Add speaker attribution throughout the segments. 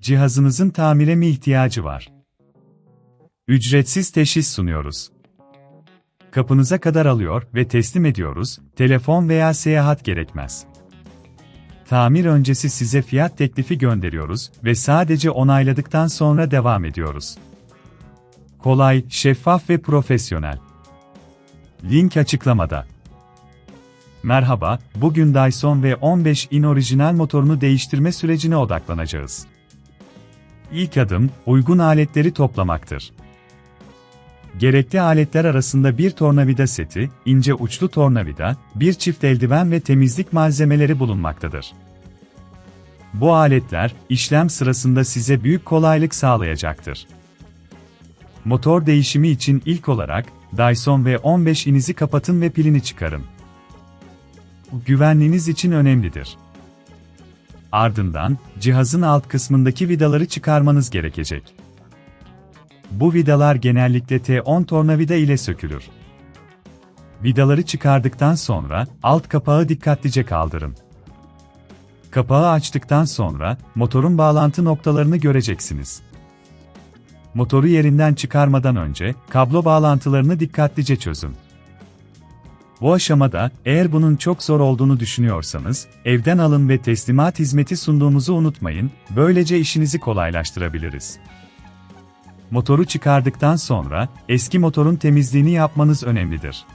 Speaker 1: Cihazınızın tamire mi ihtiyacı var? Ücretsiz teşhis sunuyoruz. Kapınıza kadar alıyor ve teslim ediyoruz, telefon veya seyahat gerekmez. Tamir öncesi size fiyat teklifi gönderiyoruz ve sadece onayladıktan sonra devam ediyoruz. Kolay, şeffaf ve profesyonel. Link açıklamada. Merhaba, bugün Dyson V15'in orijinal motorunu değiştirme sürecine odaklanacağız. İlk adım, uygun aletleri toplamaktır. Gerekli aletler arasında bir tornavida seti, ince uçlu tornavida, bir çift eldiven ve temizlik malzemeleri bulunmaktadır. Bu aletler, işlem sırasında size büyük kolaylık sağlayacaktır. Motor değişimi için ilk olarak, Dyson V15'inizi kapatın ve pilini çıkarın. Bu güvenliğiniz için önemlidir. Ardından, cihazın alt kısmındaki vidaları çıkarmanız gerekecek. Bu vidalar genellikle T10 tornavida ile sökülür. Vidaları çıkardıktan sonra, alt kapağı dikkatlice kaldırın. Kapağı açtıktan sonra, motorun bağlantı noktalarını göreceksiniz. Motoru yerinden çıkarmadan önce, kablo bağlantılarını dikkatlice çözün. Bu aşamada, eğer bunun çok zor olduğunu düşünüyorsanız, evden alın ve teslimat hizmeti sunduğumuzu unutmayın, böylece işinizi kolaylaştırabiliriz. Motoru çıkardıktan sonra, eski motorun temizliğini yapmanız önemlidir.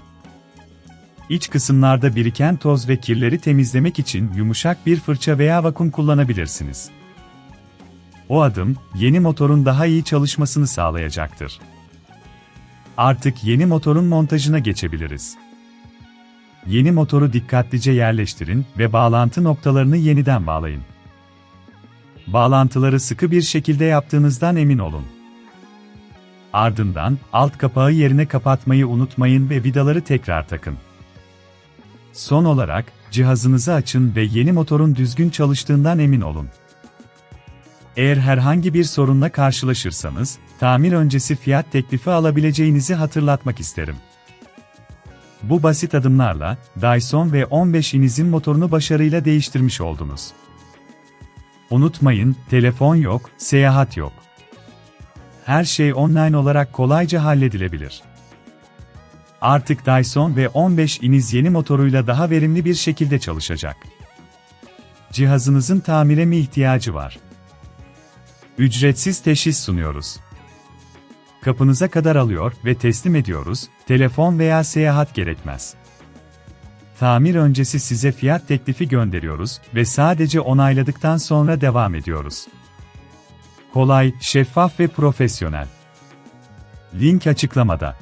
Speaker 1: İç kısımlarda biriken toz ve kirleri temizlemek için yumuşak bir fırça veya vakum kullanabilirsiniz. O adım, yeni motorun daha iyi çalışmasını sağlayacaktır. Artık yeni motorun montajına geçebiliriz. Yeni motoru dikkatlice yerleştirin ve bağlantı noktalarını yeniden bağlayın. Bağlantıları sıkı bir şekilde yaptığınızdan emin olun. Ardından, alt kapağı yerine kapatmayı unutmayın ve vidaları tekrar takın. Son olarak, cihazınızı açın ve yeni motorun düzgün çalıştığından emin olun. Eğer herhangi bir sorunla karşılaşırsanız, tamir öncesi fiyat teklifi alabileceğinizi hatırlatmak isterim. Bu basit adımlarla, Dyson V15'inizin motorunu başarıyla değiştirmiş oldunuz. Unutmayın, telefon yok, seyahat yok. Her şey online olarak kolayca halledilebilir. Artık Dyson V15'iniz yeni motoruyla daha verimli bir şekilde çalışacak. Cihazınızın tamire mi ihtiyacı var? Ücretsiz teşhis sunuyoruz. Kapınıza kadar alıyor ve teslim ediyoruz, telefon veya seyahat gerekmez. Tamir öncesi size fiyat teklifi gönderiyoruz ve sadece onayladıktan sonra devam ediyoruz. Kolay, şeffaf ve profesyonel. Link açıklamada.